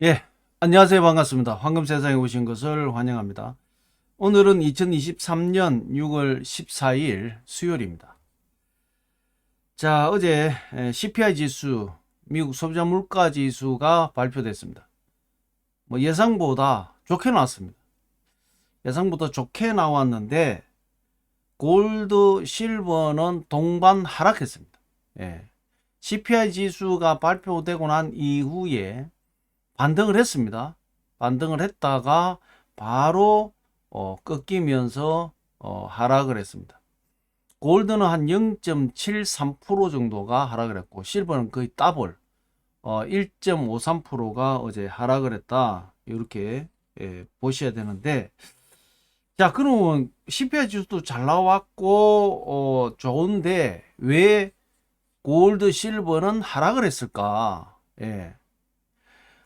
예, 안녕하세요. 반갑습니다. 황금세상에 오신 것을 환영합니다. 오늘은 2023년 6월 14일 수요일입니다. 자, 어제 CPI 지수, 미국 소비자 물가 지수가 발표됐습니다. 뭐 예상보다 좋게 나왔습니다. 예상보다 좋게 나왔는데 골드, 실버는 동반 하락했습니다. 예. CPI 지수가 발표되고 난 이후에 반등을 했습니다. 반등을 했다가 바로 꺾이면서 하락을 했습니다. 골드는 한 0.73% 정도가 하락을 했고 실버는 거의 더블 1.53%가 어제 하락을 했다. 이렇게 보셔야 되는데, 자, 그러면 CPI 지수도 잘 나왔고 좋은데 왜 골드, 실버는 하락을 했을까? 예.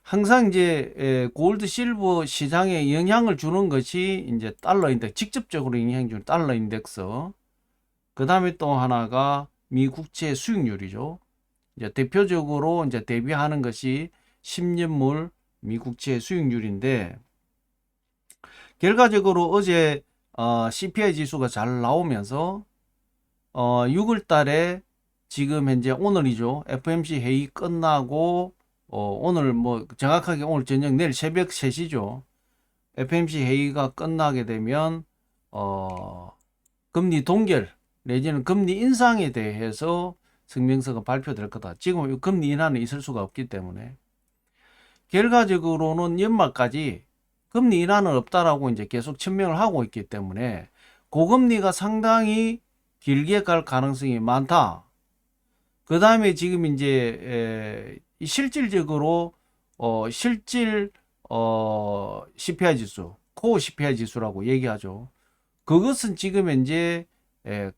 항상 이제 골드, 실버 시장에 영향을 주는 것이 이제 달러 인덱스, 직접적으로 영향 주는 달러 인덱스. 그 다음에 또 하나가 미 국채 수익률이죠. 이제 대표적으로 이제 대비하는 것이 10년물 미 국채 수익률인데, 결과적으로 어제 CPI 지수가 잘 나오면서 6월 달에 지금 현재 오늘이죠. FMC 회의 끝나고 오늘 뭐 정확하게 오늘 저녁 내일 새벽 3시죠. FMC 회의가 끝나게 되면 금리 동결 내지는 금리 인상에 대해서 성명서가 발표될 거다. 지금 금리 인하는 있을 수가 없기 때문에 결과적으로는 연말까지 금리 인하는 없다라고 이제 계속 천명을 하고 있기 때문에 고금리가 상당히 길게 갈 가능성이 많다. 그 다음에 지금 이제 실질적으로 실질 CPI 지수, 코어 CPI 지수라고 얘기하죠. 그것은 지금 현재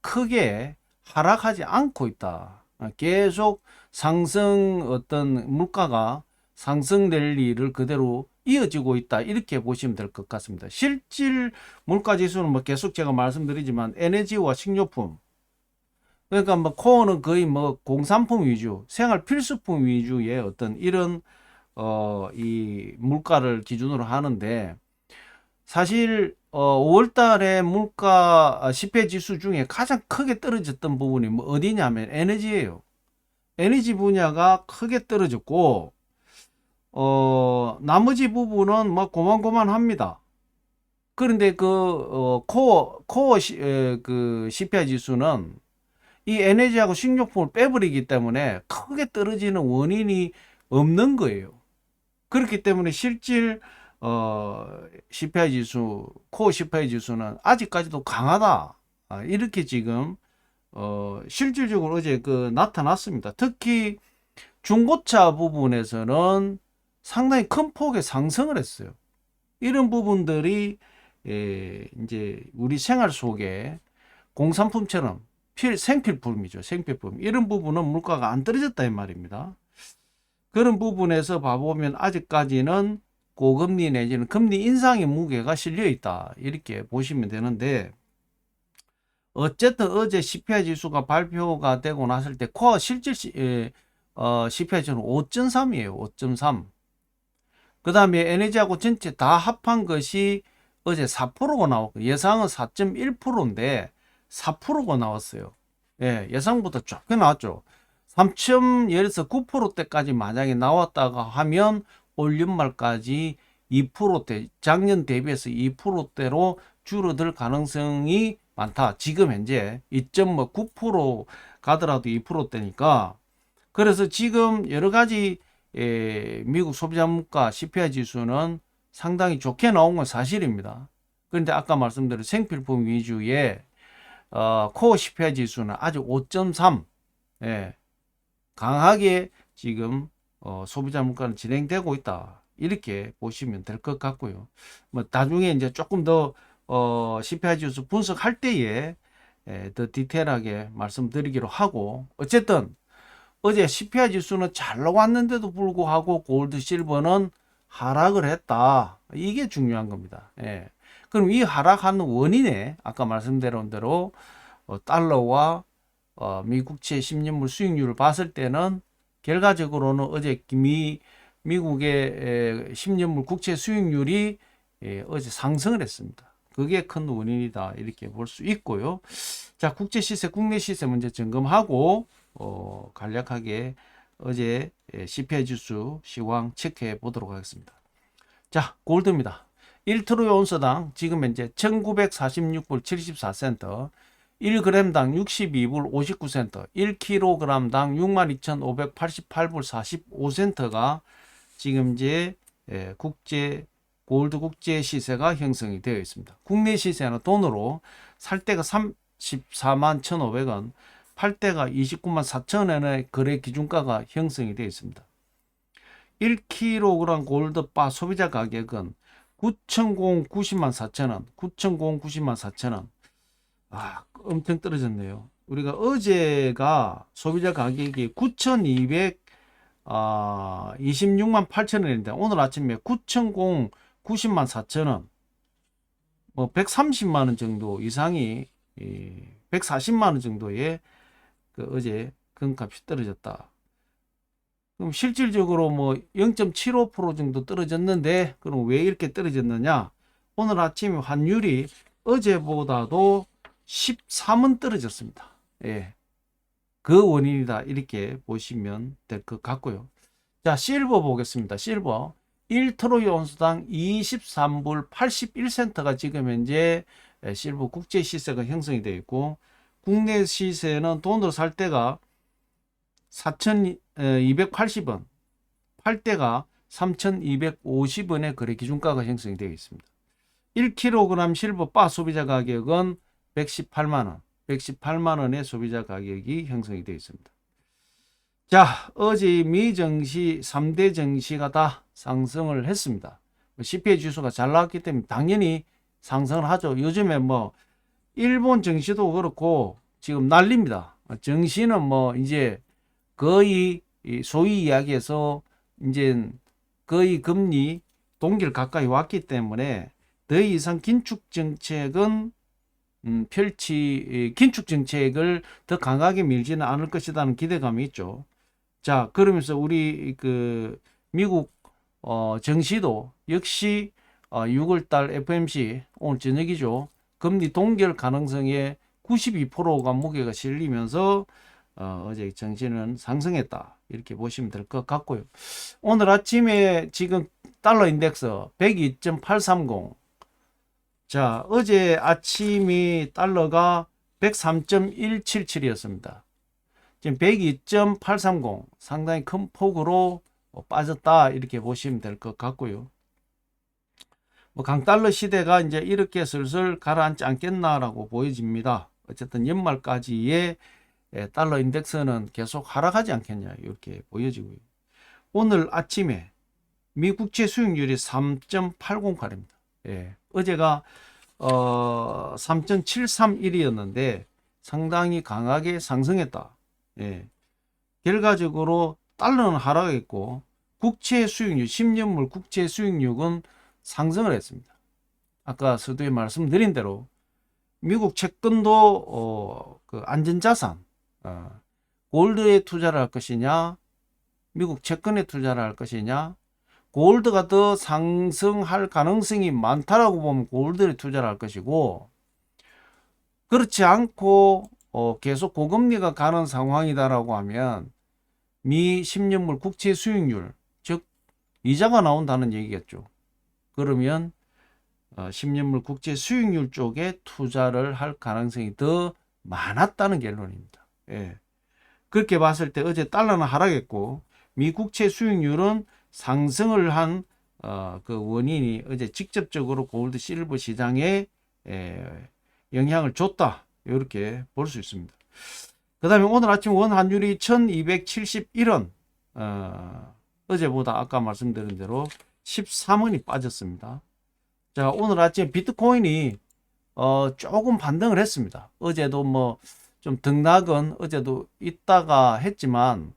크게 하락하지 않고 있다. 계속 상승 어떤 물가가 상승 랠리를 그대로 이어지고 있다. 이렇게 보시면 될 것 같습니다. 실질 물가 지수는 뭐 계속 제가 말씀드리지만 에너지와 식료품, 그러니까 뭐 코어는 거의 뭐 공산품 위주, 생활 필수품 위주의 어떤 이런 이 물가를 기준으로 하는데, 사실 5월 달에 물가 CPI 지수 중에 가장 크게 떨어졌던 부분이 뭐 어디냐면 에너지예요. 에너지 분야가 크게 떨어졌고 나머지 부분은 뭐 고만고만합니다. 그런데 그 그 CPI 지수는 이 에너지하고 식료품을 빼버리기 때문에 크게 떨어지는 원인이 없는 거예요. 그렇기 때문에 실질 CPI 지수, 코어 CPI 지수는 아직까지도 강하다. 이렇게 지금 실질적으로 어제 그 나타났습니다. 특히 중고차 부분에서는 상당히 큰 폭의 상승을 했어요. 이런 부분들이 이제 우리 생활 속에 공산품처럼 생필품이죠. 생필품. 이런 부분은 물가가 안 떨어졌다 이 말입니다. 그런 부분에서 봐보면 아직까지는 고금리 내지는 금리 인상의 무게가 실려 있다. 이렇게 보시면 되는데, 어쨌든 어제 CPI 지수가 발표가 되고 났을 때 코어 실질 CPI 지수는 5.3이에요. 5.3. 그 다음에 에너지하고 전체 다 합한 것이 어제 4%가 나왔고, 예상은 4.1%인데 4%가 나왔어요. 예, 예상보다 좋게 나왔죠. 3.0에서 9%대까지 만약에 나왔다가 하면 올 연말까지 2%대, 작년 대비해서 2%대로 줄어들 가능성이 많다. 지금 현재 2.9% 가더라도 2%대니까. 그래서 지금 여러 가지 미국 소비자 물가 CPI 지수는 상당히 좋게 나온 건 사실입니다. 그런데 아까 말씀드린 생필품 위주의 코어 CPI 지수는 아직 5.3, 예, 강하게 지금 소비자 물가는 진행되고 있다. 이렇게 보시면 될 것 같고요. 뭐 나중에 이제 조금 더 CPI 지수 분석할 때에 더 디테일하게 말씀드리기로 하고, 어쨌든 어제 CPI 지수는 잘 나왔는데도 불구하고 골드 실버는 하락을 했다. 이게 중요한 겁니다. 예. 그럼 이 하락하는 원인에 아까 말씀드린 대로 달러와 미국채 10년물 수익률을 봤을 때는 결과적으로는 어제 미 미국의 10년물 국채 수익률이 어제 상승을 했습니다. 그게 큰 원인이다 이렇게 볼 수 있고요. 자, 국제 시세, 국내 시세 먼저 점검하고 간략하게 어제 CPI 지수 시황 체크해 보도록 하겠습니다. 자, 골드입니다. 1트로이 온스당 지금 현재 1946불 74센트, 1g당 62불 59센트, 1kg당 62,588불 45센트가 지금 이제 국제 골드 국제 시세가 형성이 되어 있습니다. 국내 시세는 돈으로 살 때가 34만 1,500원, 팔 때가 29만 4천원의 거래 기준가가 형성이 되어 있습니다. 1kg 골드바 소비자 가격은 9,090만 4천원, 9,090만 4천원. 엄청 떨어졌네요. 우리가 어제가 소비자 가격이 9,226만 8천원인데 오늘 아침에 9,090만 4천원, 뭐 130만 원 정도 이상이 140만 원 정도의 어제 금값이 떨어졌다. 그럼 실질적으로 뭐 0.75% 정도 떨어졌는데, 그럼 왜 이렇게 떨어졌느냐? 오늘 아침에 환율이 어제보다도 13원 떨어졌습니다. 예. 그 원인이다 이렇게 보시면 될 것 같고요. 자, 실버 보겠습니다. 실버 1트로이 온스당 23불 81센트가 지금 현재 실버 국제 시세가 형성이 되어 있고, 국내 시세는 돈으로 살 때가 4,280원, 팔 때가 3,250원의 거래 기준가가 형성이 되어 있습니다. 1kg 실버 바 소비자 가격은 118만원, 118만원의 소비자 가격이 형성이 되어 있습니다. 자, 어제 미 증시 3대 증시가 다 상승을 했습니다. CPI 지수가 잘 나왔기 때문에 당연히 상승을 하죠. 요즘에 뭐 일본 증시도 그렇고 지금 난립니다. 증시는 뭐 이제 거의 소위 이야기해서 이제 거의 금리 동결 가까이 왔기 때문에 더 이상 긴축 정책은 긴축 정책을 더 강하게 밀지는 않을 것이라는 기대감이 있죠. 자, 그러면서 우리 미국 증시도 역시 6월달 FOMC 오늘 저녁이죠. 금리 동결 가능성에 92%가 무게가 실리면서 어제 증시는 상승했다 이렇게 보시면 될 것 같고요. 오늘 아침에 지금 달러 인덱스 102.830. 자, 어제 아침이 달러가 103.177이었습니다. 지금 102.830 상당히 큰 폭으로 빠졌다 이렇게 보시면 될 것 같고요. 뭐 강달러 시대가 이제 이렇게 슬슬 가라앉지 않겠나라고 보여집니다. 어쨌든 연말까지의 달러 인덱스는 계속 하락하지 않겠냐 이렇게 보여지고요. 오늘 아침에 미 국채 수익률이 3.808입니다. 예, 어제가 3.731이었는데 상당히 강하게 상승했다. 예, 결과적으로 달러는 하락했고 국채 수익률, 10년물 국채 수익률은 상승을 했습니다. 아까 서두에 말씀드린 대로 미국 채권도 안전자산, 골드에 투자를 할 것이냐, 미국 채권에 투자를 할 것이냐, 골드가 더 상승할 가능성이 많다라고 보면 골드에 투자를 할 것이고, 그렇지 않고 계속 고금리가 가는 상황이다라고 하면 미 10년물 국채 수익률, 즉 이자가 나온다는 얘기겠죠. 그러면 10년물 국채 수익률 쪽에 투자를 할 가능성이 더 많았다는 결론입니다. 예. 그렇게 봤을 때 어제 달러는 하락했고 미 국채 수익률은 상승을 한 그 원인이 어제 직접적으로 골드 실버 시장에 영향을 줬다 이렇게 볼 수 있습니다. 그 다음에 오늘 아침 원 환율이 1271원, 어제보다 아까 말씀드린 대로 13원이 빠졌습니다. 자, 오늘 아침 비트코인이 조금 반등을 했습니다. 어제도 뭐 좀 등락은 어제도 있다가 했지만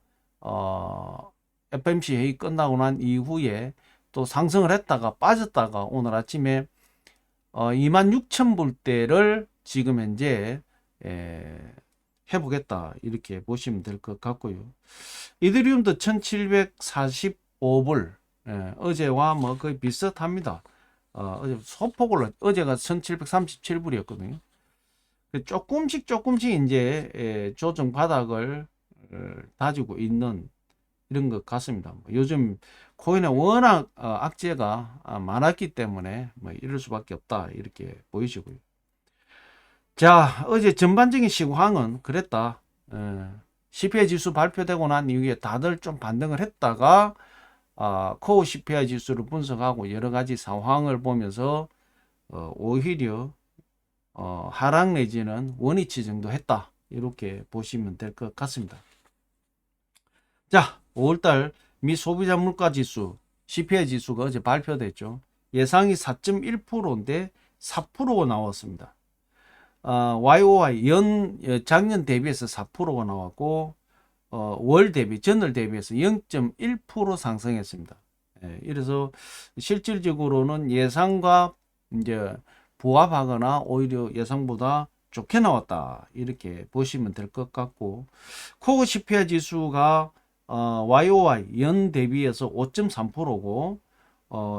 FOMC 회의 끝나고 난 이후에 또 상승을 했다가 빠졌다가 오늘 아침에 26,000불대를 지금 현재 회복했다 이렇게 보시면 될 것 같고요. 이더리움도 1745불, 어제와 뭐 거의 비슷합니다. 어제 소폭을 어제가 1737불이었거든요. 조금씩 이제 조정 바닥을 다지고 있는 이런 것 같습니다. 요즘 코인에 워낙 악재가 많았기 때문에 뭐 이럴 수밖에 없다 이렇게 보이시고요. 자, 어제 전반적인 시황은 그랬다. CPI 지수 발표되고 난 이후에 다들 좀 반등을 했다가 코어 CPI 지수를 분석하고 여러 가지 상황을 보면서 오히려 하락 내지는 원위치 정도 했다. 이렇게 보시면 될 것 같습니다. 자, 5월달 미 소비자 물가 지수 CPI 지수가 어제 발표됐죠. 예상이 4.1%인데 4%가 나왔습니다. YOY 작년 대비해서 4%가 나왔고 월 대비 전월 대비해서 0.1% 상승했습니다. 이래서 실질적으로는 예상과 이제 부합하거나 오히려 예상보다 좋게 나왔다 이렇게 보시면 될 것 같고, 코어 CPI 지수가 YOY 연 대비해서 5.3%고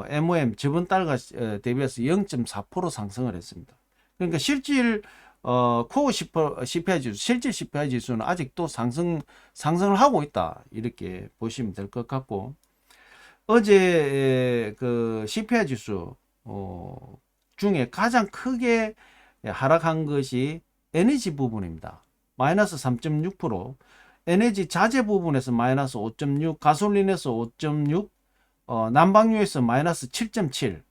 MOM 저번 달과 대비해서 0.4% 상승을 했습니다. 그러니까 실질 코어 CPI 지수, 실질 CPI 지수는 아직도 상승을 하고 있다 이렇게 보시면 될 것 같고, 어제 그 CPI 지수 중에 가장 크게 하락한 것이 에너지 부분입니다. 마이너스 3.6%, 에너지 자재 부분에서 마이너스 5.6, 가솔린에서 5.6, 난방유에서 마이너스 7.7,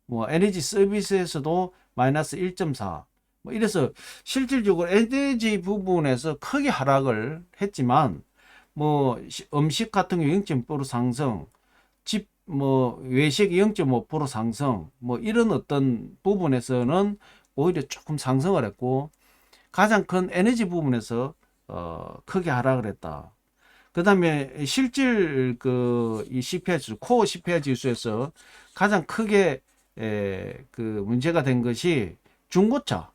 뭐 에너지 서비스에서도 마이너스 1.4, 뭐 이래서 실질적으로 에너지 부분에서 크게 하락을 했지만, 뭐 음식 같은 경우 0.5% 상승, 집 뭐 외식 0.5% 상승, 뭐 이런 어떤 부분에서는 오히려 조금 상승을 했고, 가장 큰 에너지 부분에서 크게 하락을 했다. 그 다음에 실질 이 CPI 지수, 코어 CPI 지수에서 가장 크게 그 문제가 된 것이 중고차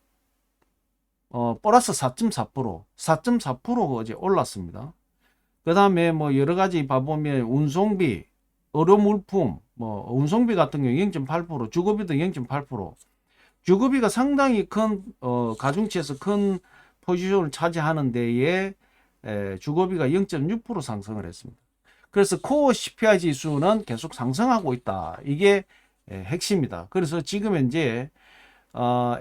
플러스 4.4%, 4.4%가 어제 올랐습니다. 그 다음에 뭐 여러 가지 봐보면 운송비, 의료물품, 뭐 운송비 같은 경우 0.8%, 주거비도 0.8%, 주거비가 상당히 큰 가중치에서 큰 포지션을 차지하는 데에 주거비가 0.6% 상승을 했습니다. 그래서 코어 CPI 지수는 계속 상승하고 있다. 이게 핵심이다. 그래서 지금 현재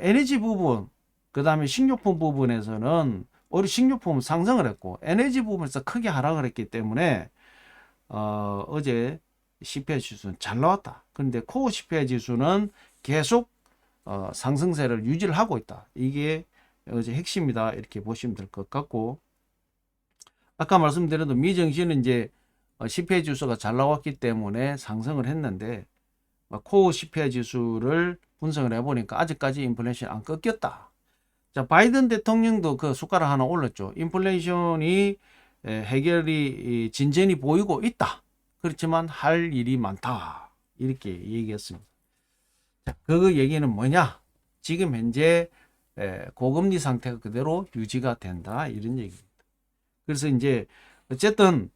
에너지 부분, 그 다음에 식료품 부분에서는 우리 식료품은 상승을 했고 에너지 부분에서 크게 하락을 했기 때문에 어제 CPI 지수는 잘 나왔다. 그런데 코어 CPI 지수는 계속 상승세를 유지를 하고 있다. 이게 어제 핵심이다. 이렇게 보시면 될 것 같고, 아까 말씀드린 미증시는 이제 CPI 지수가 잘 나왔기 때문에 상승을 했는데, 코어 CPI 지수를 분석을 해보니까 아직까지 인플레이션이 안 꺾였다. 자, 바이든 대통령도 그 숟가락 하나 올렸죠. 인플레이션이 해결이 진전이 보이고 있다. 그렇지만 할 일이 많다. 이렇게 얘기했습니다. 자, 그 얘기는 뭐냐? 지금 현재 고금리 상태가 그대로 유지가 된다. 이런 얘기입니다. 그래서 이제 어쨌든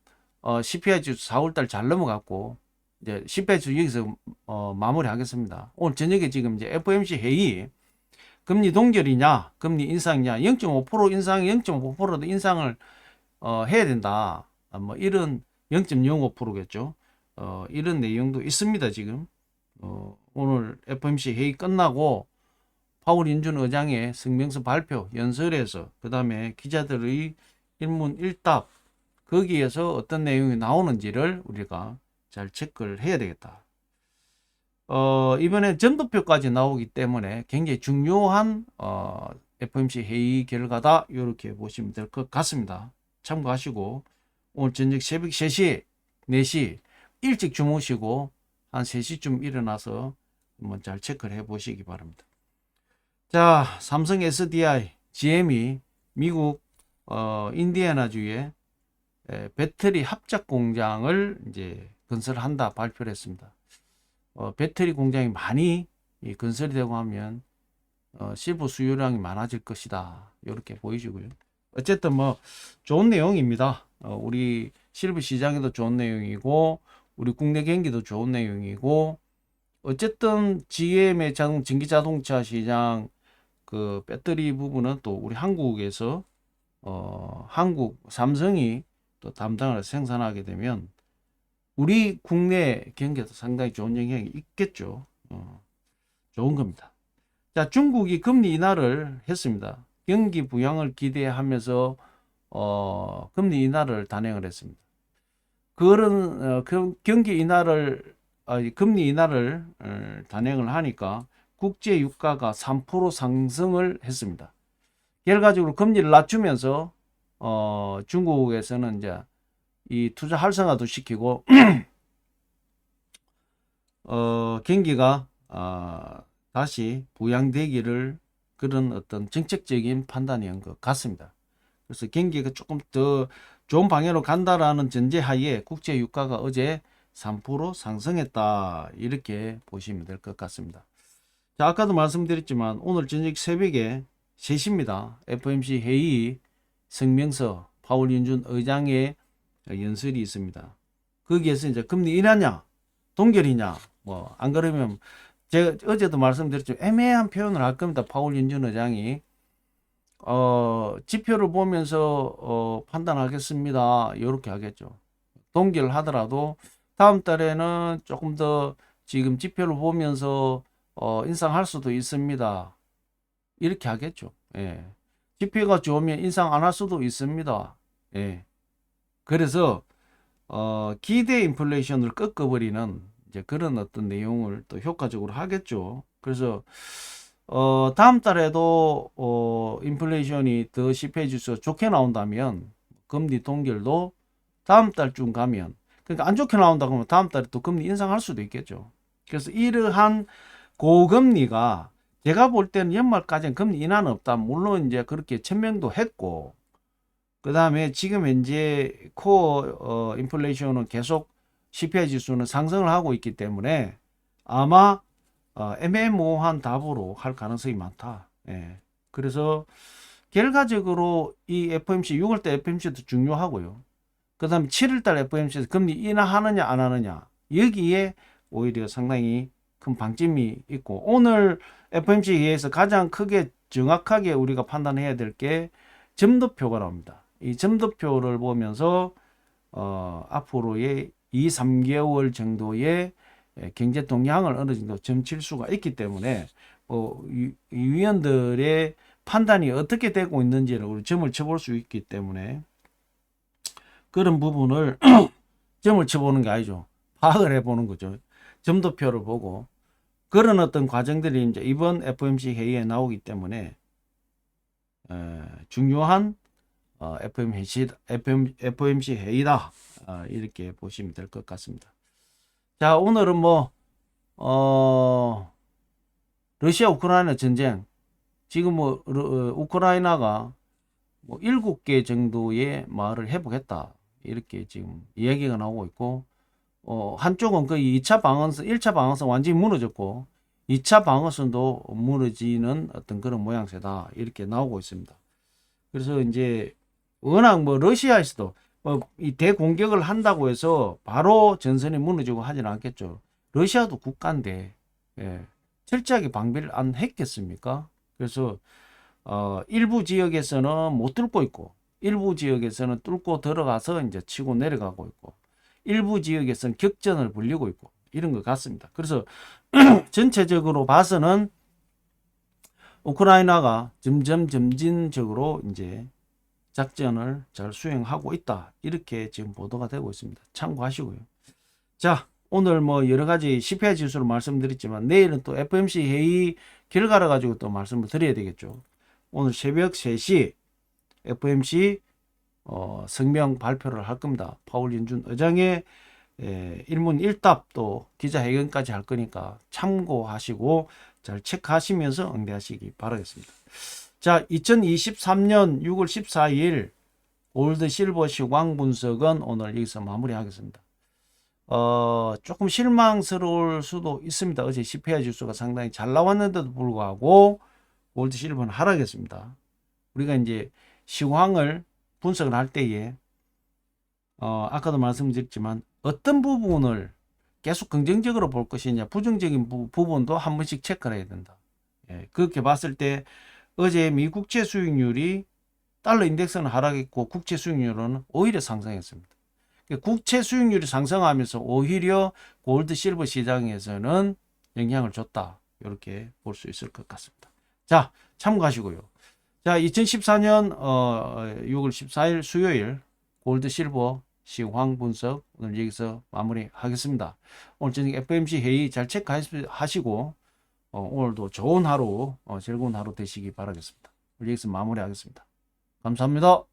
CPI 지수 4월달 잘 넘어갔고, 이제 CPI 지수 여기서 마무리하겠습니다. 오늘 저녁에 지금 이제 FOMC 회의, 금리 동결이냐, 금리 인상이냐, 0.5% 인상, 0.5%도 인상을 해야 된다. 뭐 이런 0.05%겠죠. 이런 내용도 있습니다. 지금 오늘 FOMC 회의 끝나고 파월 인준 의장의 성명서 발표 연설에서, 그 다음에 기자들의 일문일답, 거기에서 어떤 내용이 나오는지를 우리가 잘 체크를 해야 되겠다. 이번에 전도표까지 나오기 때문에 굉장히 중요한 FOMC 회의 결과다. 이렇게 보시면 될 것 같습니다. 참고하시고 오늘 저녁 새벽 3시, 4시 일찍 주무시고 한 3시쯤 일어나서 한번 잘 체크를 해 보시기 바랍니다. 자, 삼성 SDI, GM이 미국 인디애나주에 배터리 합작 공장을 이제 건설한다 발표를 했습니다. 배터리 공장이 많이 건설이 되고 하면 실버 수요량이 많아질 것이다. 이렇게 보이시고요. 어쨌든 뭐 좋은 내용입니다. 우리 실버 시장에도 좋은 내용이고 우리 국내 경기도 좋은 내용이고, 어쨌든 GM의 전기 자동차 시장 그 배터리 부분은 또 우리 한국에서 한국 삼성이 또 담당을 해서 생산하게 되면 우리 국내 경기에도 상당히 좋은 영향이 있겠죠. 좋은 겁니다. 자, 중국이 금리 인하를 했습니다. 경기 부양을 기대하면서 금리 인하를 단행을 했습니다. 그런 경기 인하를 금리 인하를 단행을 하니까 국제 유가가 3% 상승을 했습니다. 결과적으로 금리를 낮추면서 중국에서는 이제 이 투자 활성화도 시키고 경기가 다시 부양되기를 그런 어떤 정책적인 판단이었던 것 같습니다. 그래서 경기가 조금 더 좋은 방향으로 간다라는 전제하에 국제 유가가 어제 3% 상승했다, 이렇게 보시면 될 것 같습니다. 자, 아까도 말씀드렸지만 오늘 저녁 새벽에 3시입니다. FOMC 회의 성명서 파월 윤준 의장의 연설이 있습니다. 거기에서 이제 금리 인하냐 동결이냐, 뭐 안 그러면 제가 어제도 말씀드렸지만 애매한 표현을 할 겁니다. 파월 윤준 의장이 지표를 보면서 판단하겠습니다, 이렇게 하겠죠. 동결을 하더라도 다음 달에는 조금 더 지금 지표를 보면서 인상할 수도 있습니다, 이렇게 하겠죠. 예. 지표가 좋으면 인상 안 할 수도 있습니다. 예. 그래서 기대 인플레이션을 꺾어버리는 이제 그런 어떤 내용을 또 효과적으로 하겠죠. 그래서 다음 달에도 인플레이션이 더 CPI 지수가 좋게 나온다면 금리 동결도 다음 달쯤 가면, 그러니까 안 좋게 나온다고 하면 다음 달에 또 금리 인상할 수도 있겠죠. 그래서 이러한 고금리가 제가 볼 때는 연말까지는 금리 인하는 없다. 물론 이제 그렇게 천명도 했고, 그 다음에 지금 현재 코어 인플레이션은 계속 CPI 지수는 상승을 하고 있기 때문에 아마 애매모호한 답으로 할 가능성이 많다. 예. 그래서 결과적으로 이 FOMC 6월달 FOMC도 중요하고요. 그 다음에 7월달 FOMC에서 금리 인하하느냐 안 하느냐, 여기에 오히려 상당히 큰 방점이 있고, 오늘 FOMC 회의에서 가장 크게 정확하게 우리가 판단해야 될 게 점도표가 나옵니다. 이 점도표를 보면서 앞으로의 2, 3개월 정도의 경제 동향을 어느 정도 점칠 수가 있기 때문에 이 위원들의 판단이 어떻게 되고 있는지를 우리 점을 쳐볼 수 있기 때문에 그런 부분을 점을 쳐보는 게 아니죠. 파악을 해보는 거죠. 점도표를 보고 그런 어떤 과정들이 이제 이번 FOMC 회의에 나오기 때문에 중요한 FOMC 회의다, 이렇게 보시면 될 것 같습니다. 자, 오늘은 러시아 우크라이나 전쟁, 지금 우크라이나가 7개 정도의 마을을 회복했다, 이렇게 지금 이야기가 나오고 있고, 한쪽은 거의 2차 방어선, 1차 방어선 완전히 무너졌고 2차 방어선도 무너지는 어떤 그런 모양새다, 이렇게 나오고 있습니다. 그래서 이제 워낙 러시아에서도 이 대공격을 한다고 해서 바로 전선이 무너지고 하지는 않겠죠. 러시아도 국가인데 철저하게 방비를 안 했겠습니까? 그래서 일부 지역에서는 못 뚫고 있고, 일부 지역에서는 뚫고 들어가서 이제 치고 내려가고 있고, 일부 지역에서는 격전을 벌이고 있고, 이런 것 같습니다. 그래서 전체적으로 봐서는 우크라이나가 점진적으로 이제 작전을 잘 수행하고 있다, 이렇게 지금 보도가 되고 있습니다. 참고하시고요. 자, 오늘 여러 가지 CPI 지수를 말씀드렸지만 내일은 또 FOMC 회의 결과를 가지고 또 말씀을 드려야 되겠죠. 오늘 새벽 3시 FOMC 성명 발표를 할 겁니다. 파월 윤준 의장의 일문 일답 또 기자회견까지 할 거니까 참고하시고 잘 체크하시면서 응대하시기 바라겠습니다. 자, 2023년 6월 14일 골드 실버 시황 분석은 오늘 여기서 마무리하겠습니다. 조금 실망스러울 수도 있습니다. 어제 CPI 지수가 상당히 잘 나왔는데도 불구하고 골드 실버는 하락했습니다. 우리가 이제 시황을 분석을 할 때에 아까도 말씀드렸지만 어떤 부분을 계속 긍정적으로 볼 것이냐, 부정적인 부분도 한 번씩 체크를 해야 된다. 예, 그렇게 봤을 때 어제 미 국채 수익률이 달러 인덱스는 하락했고 국채 수익률은 오히려 상승했습니다. 국채 수익률이 상승하면서 오히려 골드 실버 시장에서는 영향을 줬다. 이렇게 볼 수 있을 것 같습니다. 자, 참고하시고요. 자, 2014년 6월 14일 수요일 골드 실버 시황 분석 오늘 여기서 마무리하겠습니다. 오늘 저녁 FOMC 회의 잘 체크하시고 오늘도 좋은 하루, 즐거운 하루 되시기 바라겠습니다. 여기서 마무리하겠습니다. 감사합니다.